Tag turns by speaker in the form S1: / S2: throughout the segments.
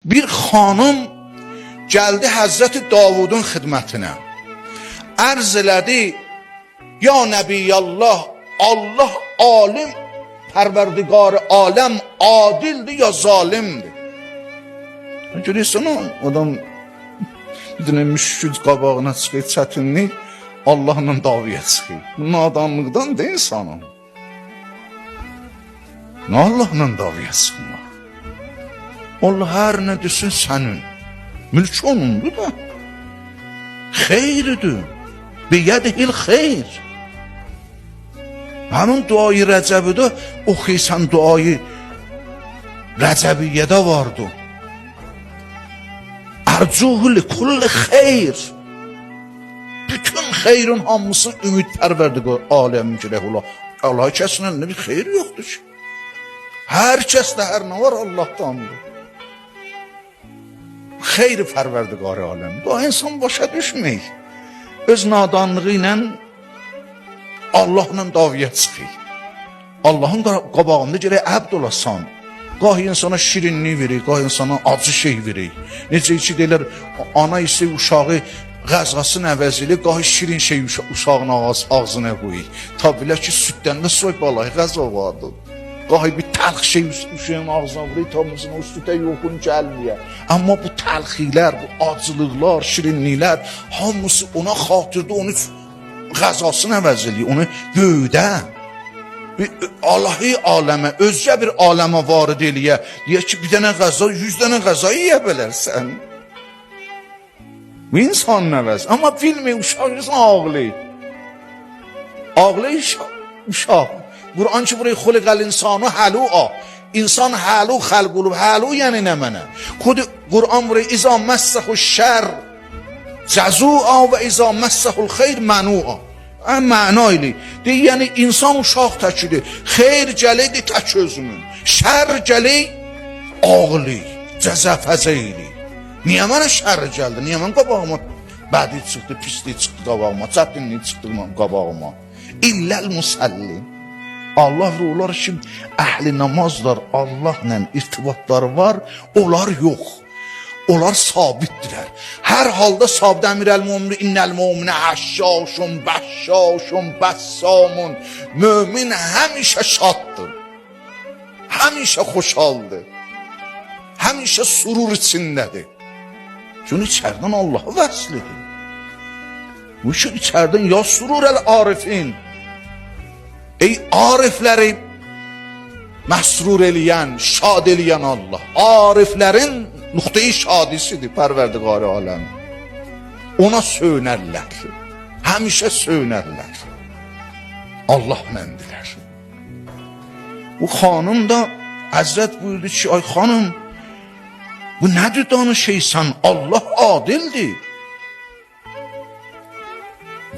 S1: Bir xanım gəldi Həzrəti Davudun xidmətinə. Ərz elədi: Ya Nəbiyallah, Allah alim, Pərverdigar aləm adildir ya zalimdir. Görürsən adam bir dənə müşkül qabağına çıxır, çətinlik Allahla davaya çıxır. Bu nadanlıqdan da insanın. Nə Allahla davaya çıxmaq? Allah hər nə desin sənin. Mülk onundur da. Xeyridir. Biyədihil xeyr. Həmin duayı Rəcəbidə oxuysan, duayı Rəcəbiyyədə vardı. Ərcuhu li kulli xeyr. Bütün xeyrin hamısı ümid Pərverdigar aləmin girəhullah. Allah kəsin bir xeyr yoxdur ki. Hər kəsdə hər nə var Allahdandır. Xeyri Pərverdigar aləm. Bu insan başa düşməyir. Öz nadanlığı ilə Allahla davaya çıxır. Allahın qabağında gərək əbd olasan. Qah insana şirinlik verir, qah insana acı şey verir. Necə ki deyirlər, ana isə uşağı qəzasının əvəzilə qah şirin şey uşağın ağzına qoyur. Ta bilə ki, süddən də soy balayı qəza vardır. Qah bir təlx şey uşağın ağzına vurur, tamısına o südə yoxun gəlməyə. Amma bu təlxilər, bu acılıqlar, şirinliklər hamısı ona xatırda onu qəzasını əvəz edir, onu göydə. Allahi aləmə, özgə bir aləmə varid eləyə, deyək ki, bir dənə qəza, 100 dənə qəza yeyə bilərsən. Bu insan nəvəz. Amma bilmir, uşaq insan ağlayır. Ağlayır uşaq. Qur'an ki, buraya xuliqəl insanı həlua. İnsan həlu xəlq olub, həlu yəni nə mənə? Qur'an buraya izə məssəxu şər cəzua və izə məssəxul xeyr mənua. Məna ilə deyir, yəni insan uşaq təkidir. Xeyr gələydi tək özünün, şər gələy ağlı, cəzəfəzə ilə. Niyə mənə şər gəldi? Niyə mən qabağıma bədi çıxdı, pislik çıxdı qabağıma, çətinlik çıxdı qabağıma? İlləl musəllim. Allah ruhlar ki, əhli namazlar, Allahla irtibatları var, onlar yox. Onlar sabitdirlər. Hər halda sabit əmir əl-mümini, innəl müminə həşşaşun, bəşşaşun, bəssamun. Mömin həmişə şaddır. Həmişə xoşaldır. Həmişə surur içindədir. Çünki içərdən Allah'a vəslidir. Bu işin içərdən ya surur əl-arifin. Ey arifləri məsrur eləyən, şad eləyən Allah. Ariflərin nüqtəyi şadisidir Pərverdigar aləm. Ona söynərlər. Həmişə söynərlər. Allah məndilər. Bu xanım da Həzrət buyurdu ki, ay xanım, bu nədir danışıysan? Allah adildir.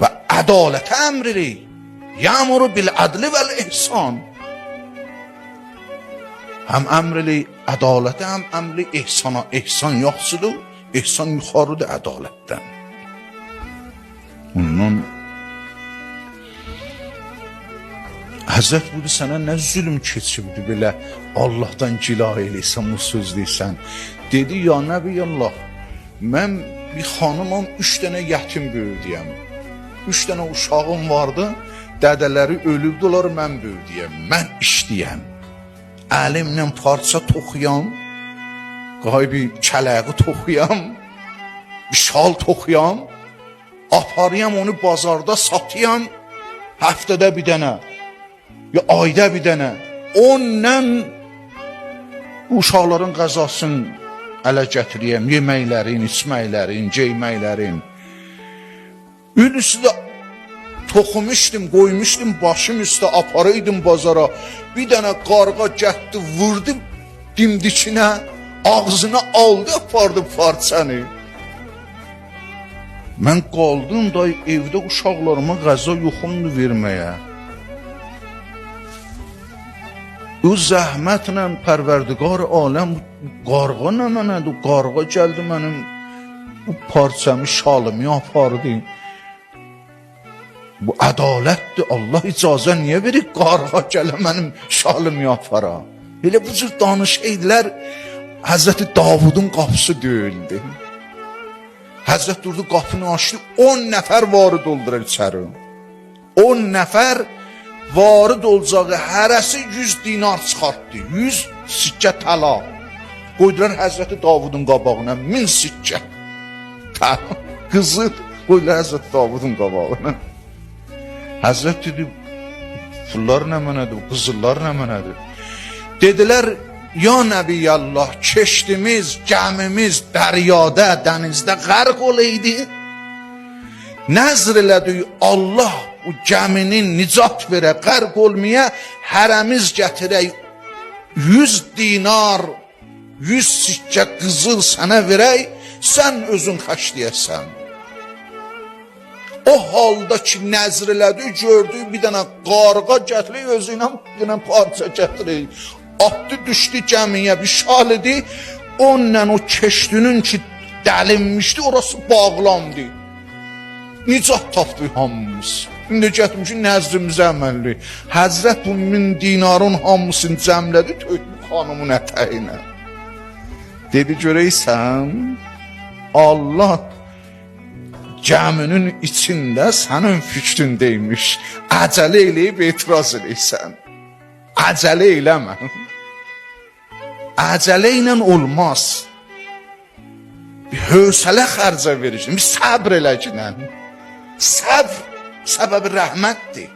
S1: Və ədalətə əmr eləyir. Ya'muru bil adli vəl ihsan. Həm əmrli ədalətə, həm əmrli ihsana. İhsan yaxşıdır, ihsan yuxarıdır ədalətdən. Ondan Həzrət budur, sənə nə zülm keçibdir belə, Allahdan cila eləysən, bu söz deysən. Dedi, ya Nəbiyallah, mən bir xanımam, 3 dənə yətim böyüdüyəm. 3 dənə uşağım vardı, dədələri ölübdülər, mən böyüdüyəm, mən işləyəm. Əlimlə parça toxuyam, qay bir kələği toxuyam, bir şal toxuyam, aparıyam onu bazarda satıyam, həftədə bir dənə, ya ayda bir dənə. Onunla uşaqların qəzasını ələ gətiriyəm, yeməklərin, içməklərin, geyməklərin. Ünüsü də toxumuşdum, qoymuşdum başım üstə, aparaydım bazara. Bir dənə qarğa gətdi, vurdu dimdikinə, ağzına aldı, apardı parçanı. Mən qaldım da evdə uşaqlarıma qəza yoxumdu verməyə. O zəhmətlə Pərverdigar aləm, qarğa nə mənədir? Qarğa gəldi mənim bu parçamı, şalımı apardı. Bu ədalətdir. Allah icazə niyə verir qarğa gələ mənim şalımı apara? Elə bu cür danış eydilər. Hazreti Davudun qapısı döyüldü. Həzrət durdu, qapını açdı, 10 nəfər varid oldular içəri. 10 nəfər varid olacağı hərəsi 100 dinar çıxartdı, 100 sikkə təla. Qoydular Həzrəti Davudun qabağına 1000 sikkə təla. Qızıl qoydular Həzrəti Davudun qabağına. Həzrət dedi, pullar nə mənədir, qızıllar nə mənədir? Dedilər, ya Nəbiyallah, keştimiz, gəmimiz dəryada, dənizdə qərq olaydı. Nəzr elədik, Allah bu gəminin nicat verə, qərq olmaya, hərəmiz gətirək 100 dinar, 100 sikkə qızıl sənə verək, sən özün xərcləyəsən. O halda ki, nəzr elədik, gördük bir dənə qarğa gətirik, özü ilə parça gətirik. Atdı düşdü gəmiyə, bir şal idi. Onunla o keştinin ki dəlinmişdi, orası bağlandı. Nicat tapdı hamımız. İndi getmişik nəzrimizə əməlli. Həzrət bu 1000 dinarın hamısını cəmlədi, tökdü xanımın ətəyinə. Dedi, görəysən, Allah gəminin içində sənin fikrindəymiş. Əcələ eləyib etiraz eləysən. Əcələ eləmə. Əcələ ilə olmaz. Bir hövsələ xərcə verirsin, bir səbr elə ki. Səbr səbəbi rəhmətdir.